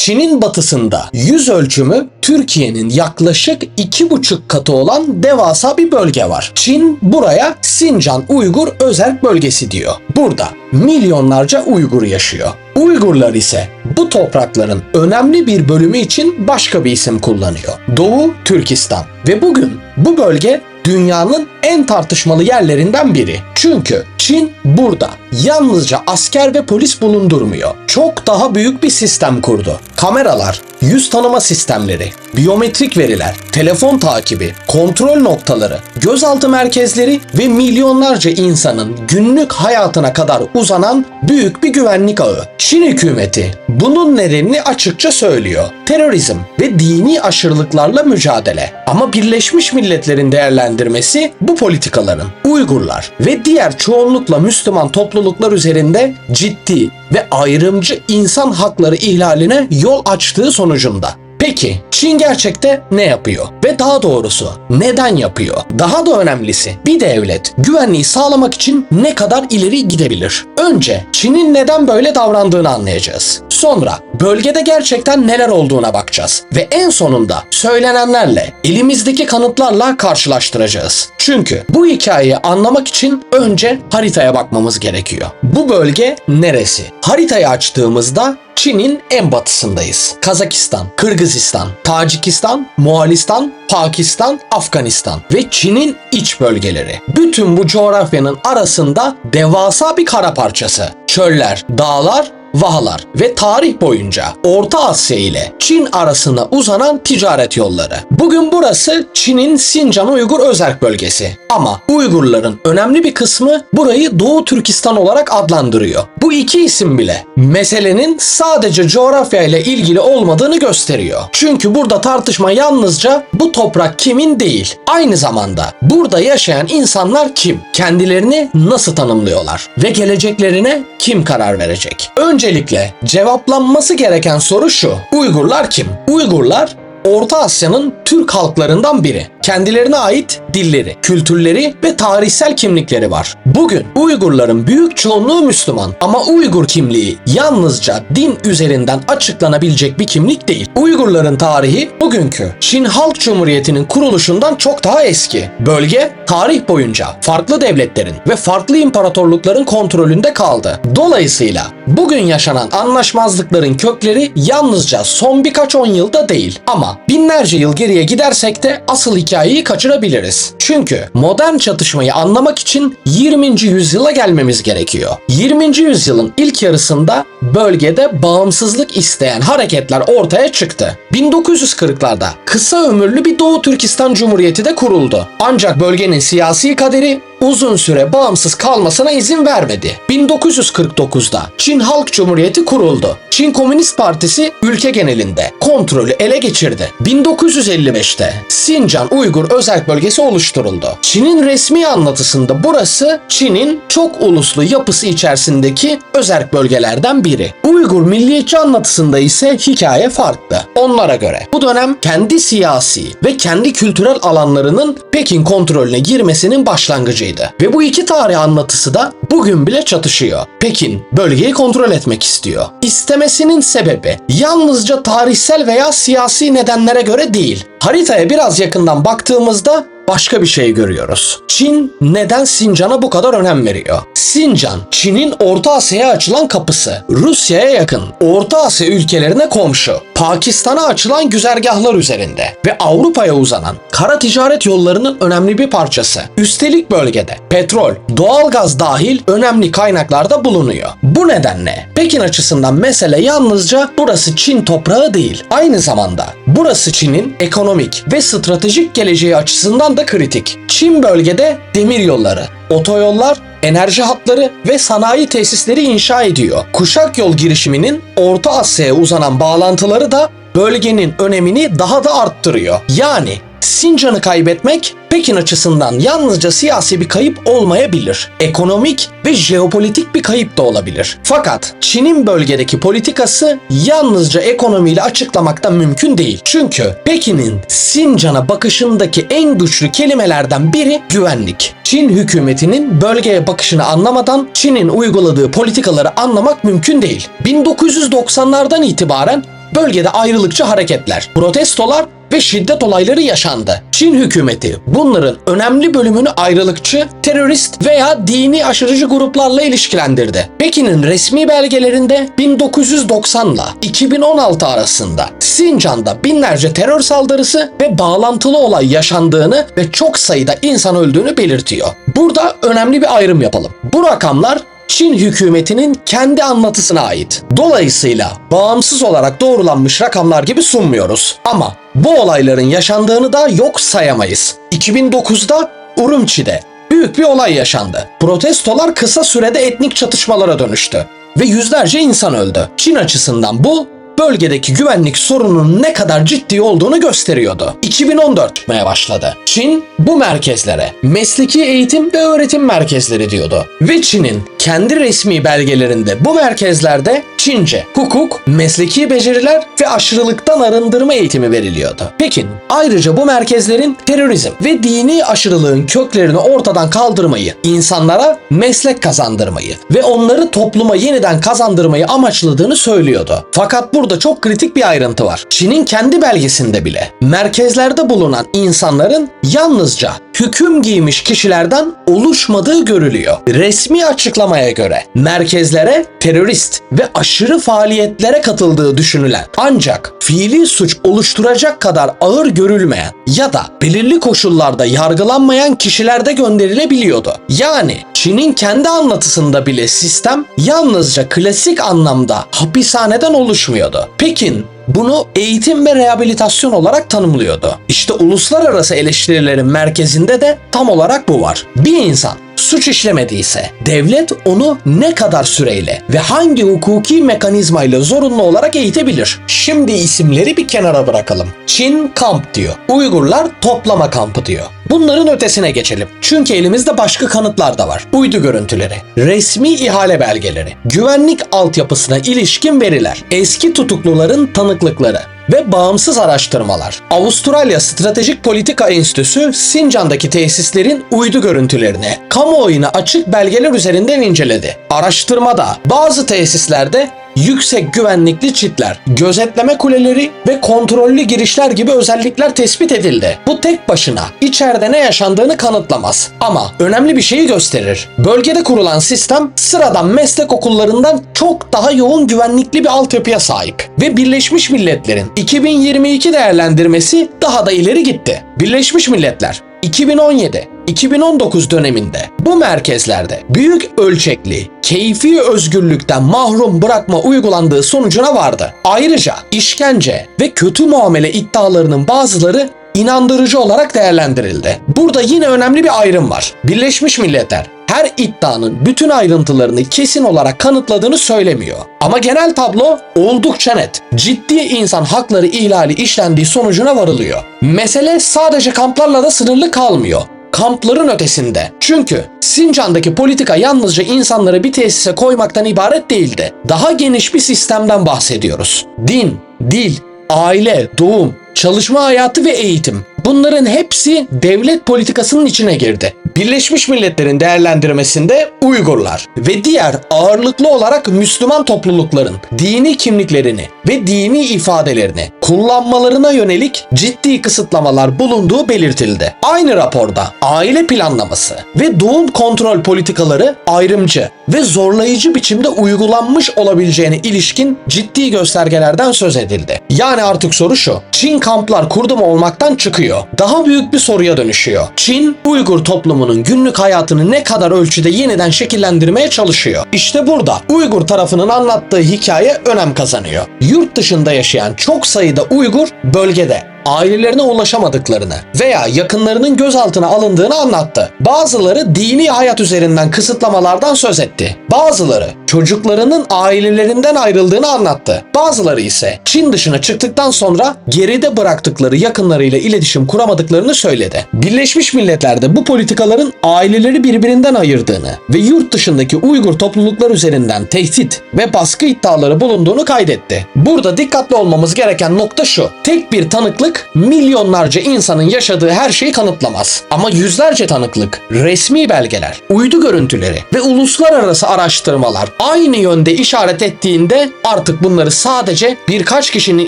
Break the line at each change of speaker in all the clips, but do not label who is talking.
Çin'in batısında yüz ölçümü Türkiye'nin yaklaşık 2,5 katı olan devasa bir bölge var. Çin buraya Sincan Uygur Özerk Bölgesi diyor. Burada milyonlarca Uygur yaşıyor. Uygurlar ise bu toprakların önemli bir bölümü için başka bir isim kullanıyor. Doğu Türkistan. Ve bugün bu bölge dünyanın en tartışmalı yerlerinden biri. Çünkü Çin burada yalnızca asker ve polis bulundurmuyor. Çok daha büyük bir sistem kurdu. Kameralar, yüz tanıma sistemleri, biyometrik veriler, telefon takibi, kontrol noktaları, gözaltı merkezleri ve milyonlarca insanın günlük hayatına kadar uzanan büyük bir güvenlik ağı. Çin hükümeti bunun nedenini açıkça söylüyor. Terörizm ve dini aşırılıklarla mücadele. Ama Birleşmiş Milletler'in değerlendirmesi bu politikaların Uygurlar ve diğer çoğunlukla Müslüman topluluklar üzerinde ciddi ve ayrımcı insan hakları ihlaline yol açtığı sonucunda. Peki Çin gerçekte ne yapıyor? Ve daha doğrusu neden yapıyor? Daha da önemlisi bir devlet güvenliği sağlamak için ne kadar ileri gidebilir? Önce Çin'in neden böyle davrandığını anlayacağız. Sonra bölgede gerçekten neler olduğuna bakacağız. Ve en sonunda söylenenlerle elimizdeki kanıtlarla karşılaştıracağız. Çünkü bu hikayeyi anlamak için önce haritaya bakmamız gerekiyor. Bu bölge neresi? Haritayı açtığımızda Çin'in en batısındayız. Kazakistan, Kırgızistan, Tacikistan, Moğolistan, Pakistan, Afganistan ve Çin'in iç bölgeleri. Bütün bu coğrafyanın arasında devasa bir kara parçası. Çöller, dağlar, vahalar ve tarih boyunca Orta Asya ile Çin arasında uzanan ticaret yolları. Bugün burası Çin'in Sincan Uygur Özerk Bölgesi. Ama Uygurların önemli bir kısmı burayı Doğu Türkistan olarak adlandırıyor. Bu iki isim bile meselenin sadece coğrafya ile ilgili olmadığını gösteriyor. Çünkü burada tartışma yalnızca bu toprak kimin değil. Aynı zamanda burada yaşayan insanlar kim? Kendilerini nasıl tanımlıyorlar? Ve geleceklerine kim karar verecek? Öncelikle cevaplanması gereken soru şu: Uygurlar kim? Uygurlar Orta Asya'nın Türk halklarından biri. Kendilerine ait dilleri, kültürleri ve tarihsel kimlikleri var. Bugün Uygurların büyük çoğunluğu Müslüman ama Uygur kimliği yalnızca din üzerinden açıklanabilecek bir kimlik değil. Uygurların tarihi bugünkü Çin Halk Cumhuriyeti'nin kuruluşundan çok daha eski. Bölge tarih boyunca farklı devletlerin ve farklı imparatorlukların kontrolünde kaldı. Dolayısıyla bugün yaşanan anlaşmazlıkların kökleri yalnızca son birkaç 10 yılda değil ama binlerce yıl geriye gidersek de asıl hikayeyi kaçırabiliriz. Çünkü modern çatışmayı anlamak için 20. yüzyıla gelmemiz gerekiyor. 20. yüzyılın ilk yarısında bölgede bağımsızlık isteyen hareketler ortaya çıktı. 1940'larda kısa ömürlü bir Doğu Türkistan Cumhuriyeti de kuruldu. Ancak bölgenin siyasi kaderi uzun süre bağımsız kalmasına izin vermedi. 1949'da Çin Halk Cumhuriyeti kuruldu. Çin Komünist Partisi ülke genelinde kontrolü ele geçirdi. 1955'te Sincan Uygur Özerk Bölgesi oluşturuldu. Çin'in resmi anlatısında burası Çin'in çok uluslu yapısı içerisindeki özerk bölgelerden biri. Uygur milliyetçi anlatısında ise hikaye farklı. Onlara göre bu dönem kendi siyasi ve kendi kültürel alanlarının Pekin kontrolüne girmesinin başlangıcıydı. Ve bu iki tarih anlatısı da bugün bile çatışıyor. Pekin bölgeyi kontrol etmek istiyor. İstemesinin sebebi yalnızca tarihsel veya siyasi nedenlere göre değil. Haritaya biraz yakından baktığımızda başka bir şey görüyoruz. Çin neden Sincan'a bu kadar önem veriyor? Sincan, Çin'in Orta Asya'ya açılan kapısı. Rusya'ya yakın, Orta Asya ülkelerine komşu. Pakistan'a açılan güzergahlar üzerinde ve Avrupa'ya uzanan kara ticaret yollarının önemli bir parçası. Üstelik bölgede petrol, doğalgaz dahil önemli kaynaklar da bulunuyor. Bu nedenle Pekin açısından mesele yalnızca burası Çin toprağı değil. Aynı zamanda burası Çin'in ekonomik ve stratejik geleceği açısından da kritik. Çin bölgede demir yolları, otoyollar, enerji hatları ve sanayi tesisleri inşa ediyor. Kuşak yol girişiminin Orta Asya'ya uzanan bağlantıları da bölgenin önemini daha da arttırıyor. Yani Sincan'ı kaybetmek Pekin açısından yalnızca siyasi bir kayıp olmayabilir. Ekonomik ve jeopolitik bir kayıp da olabilir. Fakat Çin'in bölgedeki politikası yalnızca ekonomiyle açıklamakta mümkün değil. Çünkü Pekin'in Sincan'a bakışındaki en güçlü kelimelerden biri güvenlik. Çin hükümetinin bölgeye bakışını anlamadan Çin'in uyguladığı politikaları anlamak mümkün değil. 1990'lardan itibaren bölgede ayrılıkçı hareketler, protestolar ve şiddet olayları yaşandı. Çin hükümeti bunların önemli bölümünü ayrılıkçı, terörist veya dini aşırıcı gruplarla ilişkilendirdi. Pekin'in resmi belgelerinde 1990 ile 2016 arasında Sincan'da binlerce terör saldırısı ve bağlantılı olay yaşandığını ve çok sayıda insan öldüğünü belirtiyor. Burada önemli bir ayrım yapalım. Bu rakamlar Çin hükümetinin kendi anlatısına ait. Dolayısıyla bağımsız olarak doğrulanmış rakamlar gibi sunmuyoruz. Ama bu olayların yaşandığını da yok sayamayız. 2009'da Urumçi'de büyük bir olay yaşandı. Protestolar kısa sürede etnik çatışmalara dönüştü ve yüzlerce insan öldü. Çin açısından bu bölgedeki güvenlik sorununun ne kadar ciddi olduğunu gösteriyordu. 2014 çıkmaya başladı. Çin bu merkezlere mesleki eğitim ve öğretim merkezleri diyordu. Ve Çin'in kendi resmi belgelerinde bu merkezlerde Çince, hukuk, mesleki beceriler ve aşırılıktan arındırma eğitimi veriliyordu. Pekin ayrıca bu merkezlerin terörizm ve dini aşırılığın köklerini ortadan kaldırmayı, insanlara meslek kazandırmayı ve onları topluma yeniden kazandırmayı amaçladığını söylüyordu. Fakat burada çok kritik bir ayrıntı var. Çin'in kendi belgesinde bile merkezlerde bulunan insanların yalnızca hüküm giymiş kişilerden oluşmadığı görülüyor. Resmi açıklamaya göre merkezlere terörist ve aşırı faaliyetlere katıldığı düşünülen ancak fiili suç oluşturacak kadar ağır görülmeyen ya da belirli koşullarda yargılanmayan kişiler de gönderilebiliyordu. Yani Çin'in kendi anlatısında bile sistem yalnızca klasik anlamda hapishaneden oluşmuyordu. Pekin bunu eğitim ve rehabilitasyon olarak tanımlıyordu. İşte uluslararası eleştirilerin merkezinde de tam olarak bu var. Bir insan suç işlemediyse devlet onu ne kadar süreyle ve hangi hukuki mekanizmayla zorunlu olarak eğitebilir? Şimdi isimleri bir kenara bırakalım. Çin kamp diyor. Uygurlar toplama kampı diyor. Bunların ötesine geçelim. Çünkü elimizde başka kanıtlar da var. Uydu görüntüleri, resmi ihale belgeleri, güvenlik altyapısına ilişkin veriler, eski tutukluların tanıklıkları ve bağımsız araştırmalar. Avustralya Stratejik Politika Enstitüsü Sincan'daki tesislerin uydu görüntülerini kamuoyuna açık belgeler üzerinden inceledi. Araştırmada bazı tesislerde yüksek güvenlikli çitler, gözetleme kuleleri ve kontrollü girişler gibi özellikler tespit edildi. Bu tek başına içeride ne yaşandığını kanıtlamaz ama önemli bir şeyi gösterir. Bölgede kurulan sistem sıradan meslek okullarından çok daha yoğun güvenlikli bir altyapıya sahip ve Birleşmiş Milletler'in 2022 değerlendirmesi daha da ileri gitti. Birleşmiş Milletler 2017-2019 döneminde bu merkezlerde büyük ölçekli, keyfi özgürlükten mahrum bırakma uygulandığı sonucuna vardı. Ayrıca işkence ve kötü muamele iddialarının bazıları inandırıcı olarak değerlendirildi. Burada yine önemli bir ayrım var. Birleşmiş Milletler her iddianın bütün ayrıntılarını kesin olarak kanıtladığını söylemiyor. Ama genel tablo oldukça net. Ciddi insan hakları ihlali işlendiği sonucuna varılıyor. Mesele sadece kamplarla da sınırlı kalmıyor. Kampların ötesinde. Çünkü Sincan'daki politika yalnızca insanları bir tesise koymaktan ibaret değildi. Daha geniş bir sistemden bahsediyoruz. Din, dil, aile, doğum, çalışma hayatı ve eğitim. Bunların hepsi devlet politikasının içine girdi. Birleşmiş Milletler'in değerlendirmesinde Uygurlar ve diğer ağırlıklı olarak Müslüman toplulukların dini kimliklerini ve dini ifadelerini kullanmalarına yönelik ciddi kısıtlamalar bulunduğu belirtildi. Aynı raporda aile planlaması ve doğum kontrol politikaları ayrımcı ve zorlayıcı biçimde uygulanmış olabileceğine ilişkin ciddi göstergelerden söz edildi. Yani artık soru şu: Çin kamplar kurdu mu olmaktan çıkıyor. Daha büyük bir soruya dönüşüyor. Çin, Uygur toplumunun günlük hayatını ne kadar ölçüde yeniden şekillendirmeye çalışıyor. İşte burada Uygur tarafının anlattığı hikaye önem kazanıyor. Yurt dışında yaşayan çok sayıda Uygur bölgede ailelerine ulaşamadıklarını veya yakınlarının gözaltına alındığını anlattı. Bazıları dini hayat üzerinden kısıtlamalardan söz etti. Bazıları çocuklarının ailelerinden ayrıldığını anlattı. Bazıları ise Çin dışına çıktıktan sonra geride bıraktıkları yakınlarıyla iletişim kuramadıklarını söyledi. Birleşmiş Milletler'de bu politikaların aileleri birbirinden ayırdığını ve yurt dışındaki Uygur topluluklar üzerinden tehdit ve baskı iddiaları bulunduğunu kaydetti. Burada dikkatli olmamız gereken nokta şu: tek bir tanıklık milyonlarca insanın yaşadığı her şeyi kanıtlamaz. Ama yüzlerce tanıklık, resmi belgeler, uydu görüntüleri ve uluslararası araştırmalar aynı yönde işaret ettiğinde artık bunları sadece birkaç kişinin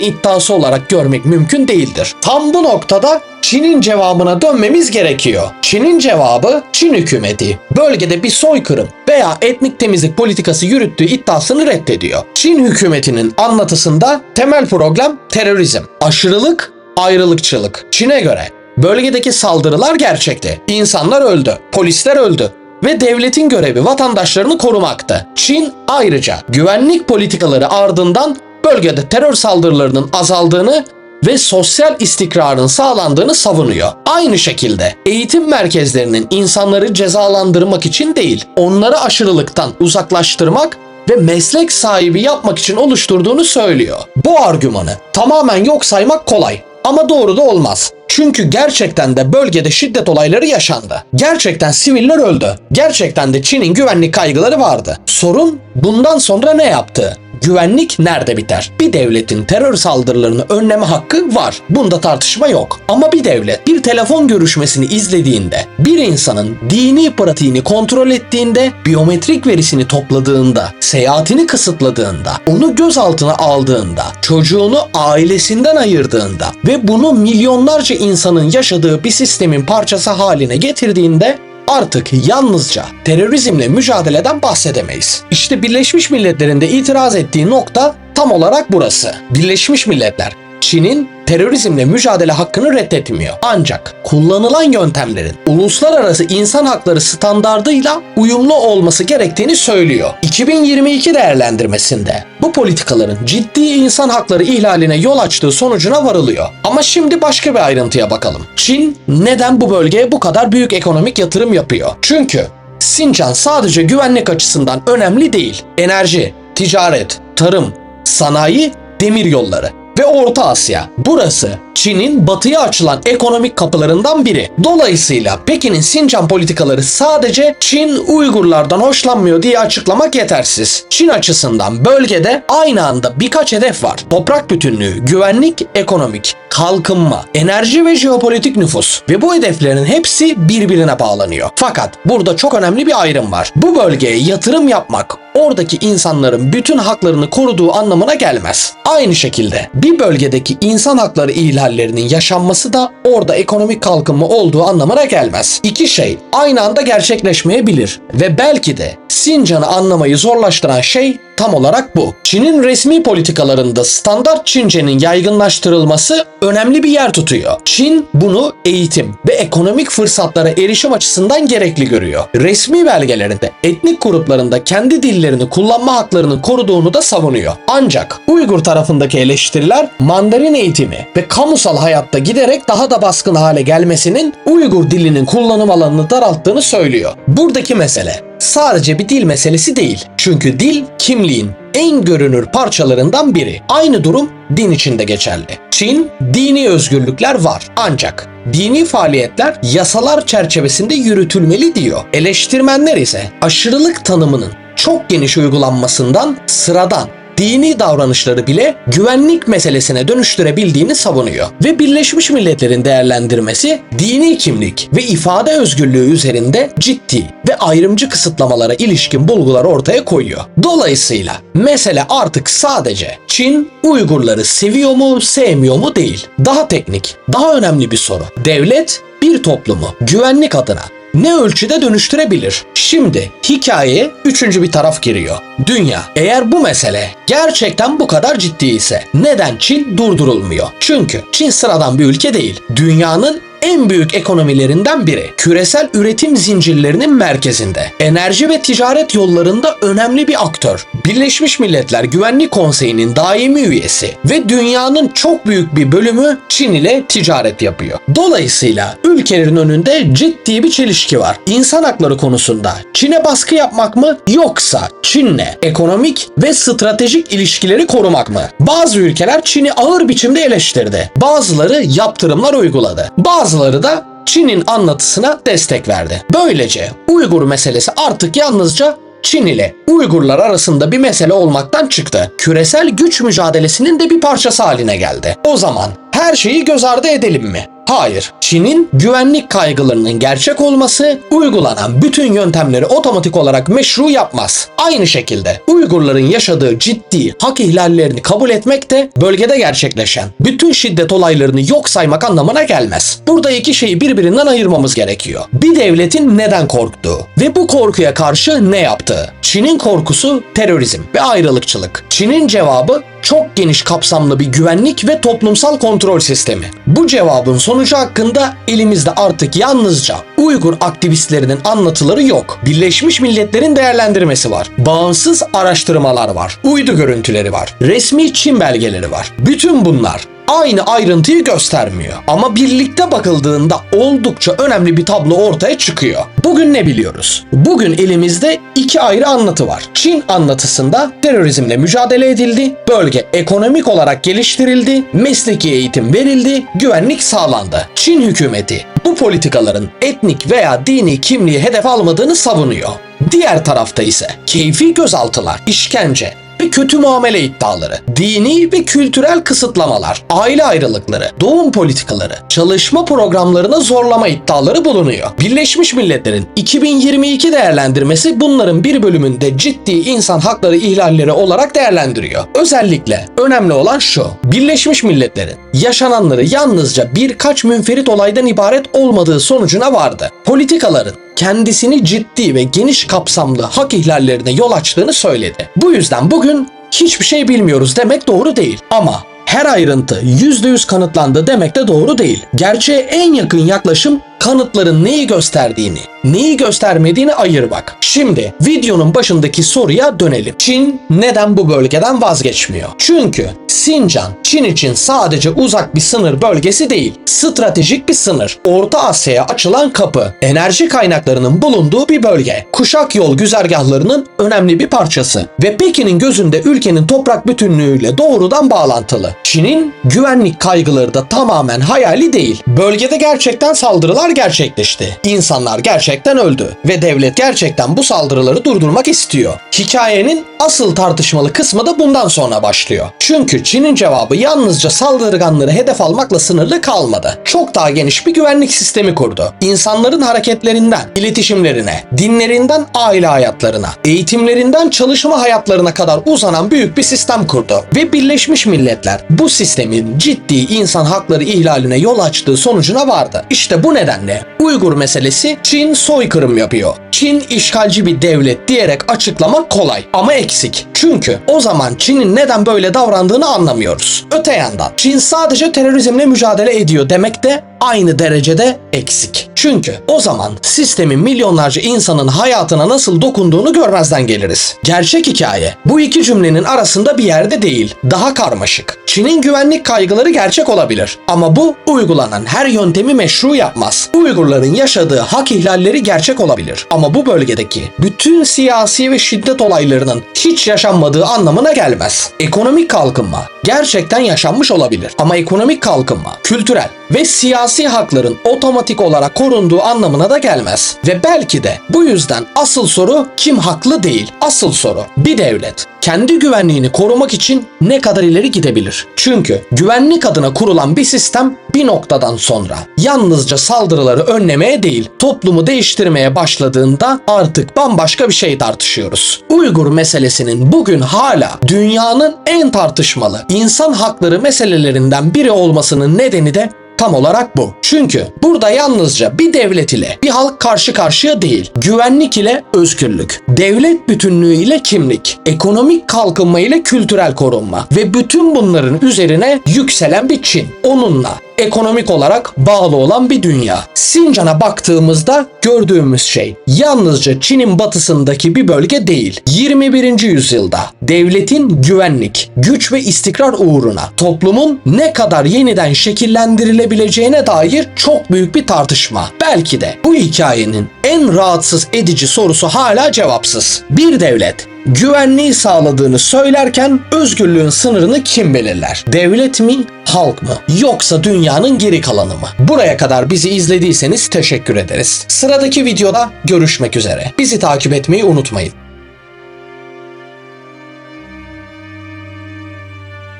iddiası olarak görmek mümkün değildir. Tam bu noktada Çin'in cevabına dönmemiz gerekiyor. Çin'in cevabı Çin hükümeti bölgede bir soykırım veya etnik temizlik politikası yürüttüğü iddiasını reddediyor. Çin hükümetinin anlatısında temel problem terörizm, aşırılık, ayrılıkçılık. Çin'e göre bölgedeki saldırılar gerçekti. İnsanlar öldü, polisler öldü ve devletin görevi vatandaşlarını korumaktı. Çin ayrıca güvenlik politikaları ardından bölgede terör saldırılarının azaldığını ve sosyal istikrarın sağlandığını savunuyor. Aynı şekilde eğitim merkezlerinin insanları cezalandırmak için değil, onları aşırılıktan uzaklaştırmak ve meslek sahibi yapmak için oluşturduğunu söylüyor. Bu argümanı tamamen yok saymak kolay ama doğru da olmaz. Çünkü gerçekten de bölgede şiddet olayları yaşandı. Gerçekten siviller öldü. Gerçekten de Çin'in güvenlik kaygıları vardı. Sorun bundan sonra ne yaptığı. Güvenlik nerede biter? Bir devletin terör saldırılarını önleme hakkı var. Bunda tartışma yok. Ama bir devlet bir telefon görüşmesini izlediğinde, bir insanın dini pratiğini kontrol ettiğinde, biyometrik verisini topladığında, seyahatini kısıtladığında, onu gözaltına aldığında, çocuğunu ailesinden ayırdığında ve bunu milyonlarca insanın yaşadığı bir sistemin parçası haline getirdiğinde artık yalnızca terörizmle mücadeleden bahsedemeyiz. İşte Birleşmiş Milletler'in de itiraz ettiği nokta tam olarak burası. Birleşmiş Milletler, Çin'in terörizmle mücadele hakkını reddetmiyor. Ancak kullanılan yöntemlerin uluslararası insan hakları standardıyla uyumlu olması gerektiğini söylüyor. 2022 değerlendirmesinde bu politikaların ciddi insan hakları ihlaline yol açtığı sonucuna varılıyor. Ama şimdi başka bir ayrıntıya bakalım. Çin neden bu bölgeye bu kadar büyük ekonomik yatırım yapıyor? Çünkü Sincan sadece güvenlik açısından önemli değil. Enerji, ticaret, tarım, sanayi, demiryolları ve Orta Asya. Burası Çin'in batıya açılan ekonomik kapılarından biri. Dolayısıyla Pekin'in Sincan politikaları sadece Çin Uygurlardan hoşlanmıyor diye açıklamak yetersiz. Çin açısından bölgede aynı anda birkaç hedef var. Toprak bütünlüğü, güvenlik, ekonomik, kalkınma, enerji ve jeopolitik nüfus. Ve bu hedeflerin hepsi birbirine bağlanıyor. Fakat burada çok önemli bir ayrım var. Bu bölgeye yatırım yapmak oradaki insanların bütün haklarını koruduğu anlamına gelmez. Aynı şekilde bir bölgedeki insan hakları ihlallerinin yaşanması da orada ekonomik kalkınma olduğu anlamına gelmez. İki şey aynı anda gerçekleşmeyebilir ve belki de Sincan'ı anlamayı zorlaştıran şey tam olarak bu. Çin'in resmi politikalarında standart Çince'nin yaygınlaştırılması önemli bir yer tutuyor. Çin bunu eğitim ve ekonomik fırsatlara erişim açısından gerekli görüyor. Resmi belgelerinde etnik gruplarında kendi dillerini kullanma haklarını koruduğunu da savunuyor. Ancak Uygur tarafındaki eleştiriler Mandarin eğitimi ve kamusal hayatta giderek daha da baskın hale gelmesinin Uygur dilinin kullanım alanını daralttığını söylüyor. Buradaki mesele sadece bir dil meselesi değil. Çünkü dil kimliğin en görünür parçalarından biri. Aynı durum din için de geçerli. Çin dini özgürlükler var. Ancak dini faaliyetler yasalar çerçevesinde yürütülmeli diyor. Eleştirmenler ise aşırılık tanımının çok geniş uygulanmasından sıradan dini davranışları bile güvenlik meselesine dönüştürebildiğini savunuyor. Ve Birleşmiş Milletler'in değerlendirmesi dini kimlik ve ifade özgürlüğü üzerinde ciddi ve ayrımcı kısıtlamalara ilişkin bulgular ortaya koyuyor. Dolayısıyla mesele artık sadece Çin Uygurları seviyor mu sevmiyor mu değil. Daha teknik, daha önemli bir soru. Devlet bir toplumu güvenlik adına ne ölçüde dönüştürebilir? Şimdi hikayeye üçüncü bir taraf giriyor. Dünya. Eğer bu mesele gerçekten bu kadar ciddi ise neden Çin durdurulmuyor? Çünkü Çin sıradan bir ülke değil. Dünyanın en büyük ekonomilerinden biri. Küresel üretim zincirlerinin merkezinde. Enerji ve ticaret yollarında önemli bir aktör. Birleşmiş Milletler Güvenlik Konseyi'nin daimi üyesi ve dünyanın çok büyük bir bölümü Çin ile ticaret yapıyor. Dolayısıyla ülkelerin önünde ciddi bir çelişki var. İnsan hakları konusunda Çin'e baskı yapmak mı yoksa Çin'le ekonomik ve stratejik ilişkileri korumak mı? Bazı ülkeler Çin'i ağır biçimde eleştirdi. Bazıları yaptırımlar uyguladı. Bazıları da Çin'in anlatısına destek verdi. Böylece Uygur meselesi artık yalnızca Çin ile Uygurlar arasında bir mesele olmaktan çıktı. Küresel güç mücadelesinin de bir parçası haline geldi. O zaman her şeyi göz ardı edelim mi? Hayır. Çin'in güvenlik kaygılarının gerçek olması uygulanan bütün yöntemleri otomatik olarak meşru yapmaz. Aynı şekilde Uygurların yaşadığı ciddi hak ihlallerini kabul etmek de bölgede gerçekleşen bütün şiddet olaylarını yok saymak anlamına gelmez. Burada iki şeyi birbirinden ayırmamız gerekiyor. Bir devletin neden korktuğu ve bu korkuya karşı ne yaptığı. Çin'in korkusu terörizm ve ayrılıkçılık. Çin'in cevabı çok geniş kapsamlı bir güvenlik ve toplumsal kontrol sistemi. Bu cevabın sonucu hakkında elimizde artık yalnızca Uygur aktivistlerinin anlatıları yok. Birleşmiş Milletler'in değerlendirmesi var. Bağımsız araştırmalar var. Uydu görüntüleri var. Resmi Çin belgeleri var. Bütün bunlar aynı ayrıntıyı göstermiyor. Ama birlikte bakıldığında oldukça önemli bir tablo ortaya çıkıyor. Bugün ne biliyoruz? Bugün elimizde iki ayrı anlatı var. Çin anlatısında terörizmle mücadele edildi, bölge ekonomik olarak geliştirildi, mesleki eğitim verildi, güvenlik sağlandı. Çin hükümeti bu politikaların etnik veya dini kimliği hedef almadığını savunuyor. Diğer tarafta ise keyfi gözaltılar, işkence ve kötü muamele iddiaları, dini ve kültürel kısıtlamalar, aile ayrılıkları, doğum politikaları, çalışma programlarına zorlama iddiaları bulunuyor. Birleşmiş Milletler'in 2022 değerlendirmesi bunların bir bölümünde ciddi insan hakları ihlalleri olarak değerlendiriyor. Özellikle önemli olan şu: Birleşmiş Milletler'in yaşananları yalnızca birkaç münferit olaydan ibaret olmadığı sonucuna vardı. Politikaların kendisini ciddi ve geniş kapsamlı hak ihlallerine yol açtığını söyledi. Bu yüzden bugün hiçbir şey bilmiyoruz demek doğru değil. Ama her ayrıntı %100 kanıtlandı demek de doğru değil. Gerçeğe en yakın yaklaşım kanıtların neyi gösterdiğini, neyi göstermediğini ayırmak. Şimdi videonun başındaki soruya dönelim. Çin neden bu bölgeden vazgeçmiyor? Çünkü Sincan, Çin için sadece uzak bir sınır bölgesi değil, stratejik bir sınır. Orta Asya'ya açılan kapı, enerji kaynaklarının bulunduğu bir bölge, kuşak yol güzergahlarının önemli bir parçası ve Pekin'in gözünde ülkenin toprak bütünlüğüyle doğrudan bağlantılı. Çin'in güvenlik kaygıları da tamamen hayali değil. Bölgede gerçekten saldırılar gerçekleşti. İnsanlar gerçekten öldü ve devlet gerçekten bu saldırıları durdurmak istiyor. Hikayenin asıl tartışmalı kısmı da bundan sonra başlıyor. Çünkü Çin'in cevabı yalnızca saldırganları hedef almakla sınırlı kalmadı. Çok daha geniş bir güvenlik sistemi kurdu. İnsanların hareketlerinden iletişimlerine, dinlerinden aile hayatlarına, eğitimlerinden çalışma hayatlarına kadar uzanan büyük bir sistem kurdu. Ve Birleşmiş Milletler bu sistemin ciddi insan hakları ihlaline yol açtığı sonucuna vardı. İşte bu nedenle Uygur meselesi Çin soykırım yapıyor, Çin işgalci bir devlet diyerek açıklamak kolay ama eksik. Çünkü o zaman Çin'in neden böyle davrandığını anlamıyoruz. Öte yandan Çin sadece terörizmle mücadele ediyor demek de aynı derecede eksik. Çünkü o zaman sistemin milyonlarca insanın hayatına nasıl dokunduğunu görmezden geliriz. Gerçek hikaye bu iki cümlenin arasında bir yerde değil, daha karmaşık. Çin'in güvenlik kaygıları gerçek olabilir ama bu uygulanan her yöntemi meşru yapmaz. Uygurların yaşadığı hak ihlalleri gerçek olabilir ama bu bölgedeki bütün siyasi ve şiddet olaylarının hiç yaşanmadığı anlamına gelmez. Ekonomik kalkınma gerçekten yaşanmış olabilir ama ekonomik kalkınma, kültürel ve siyasi hakların otomatik olarak korunduğu anlamına da gelmez. Ve belki de bu yüzden asıl soru kim haklı değil. Asıl soru bir devlet kendi güvenliğini korumak için ne kadar ileri gidebilir? Çünkü güvenlik adına kurulan bir sistem bir noktadan sonra yalnızca saldırıları önlemeye değil, toplumu değiştirmeye başladığında artık bambaşka bir şey tartışıyoruz. Uygur meselesinin bugün hala dünyanın en tartışmalı insan hakları meselelerinden biri olmasının nedeni de tam olarak bu. Çünkü burada yalnızca bir devlet ile bir halk karşı karşıya değil, güvenlik ile özgürlük, devlet bütünlüğü ile kimlik, ekonomik kalkınma ile kültürel korunma ve bütün bunların üzerine yükselen bir Çin. Onunla ekonomik olarak bağlı olan bir dünya. Sincan'a baktığımızda gördüğümüz şey yalnızca Çin'in batısındaki bir bölge değil. 21. yüzyılda devletin güvenlik, güç ve istikrar uğruna toplumun ne kadar yeniden şekillendirilebileceğine dair çok büyük bir tartışma. Belki de bu hikayenin en rahatsız edici sorusu hala cevapsız. Bir devlet güvenliği sağladığını söylerken özgürlüğün sınırını kim belirler? Devlet mi, halk mı? Yoksa dünyanın geri kalanı mı? Buraya kadar bizi izlediyseniz teşekkür ederiz. Sıradaki videoda görüşmek üzere. Bizi takip etmeyi unutmayın.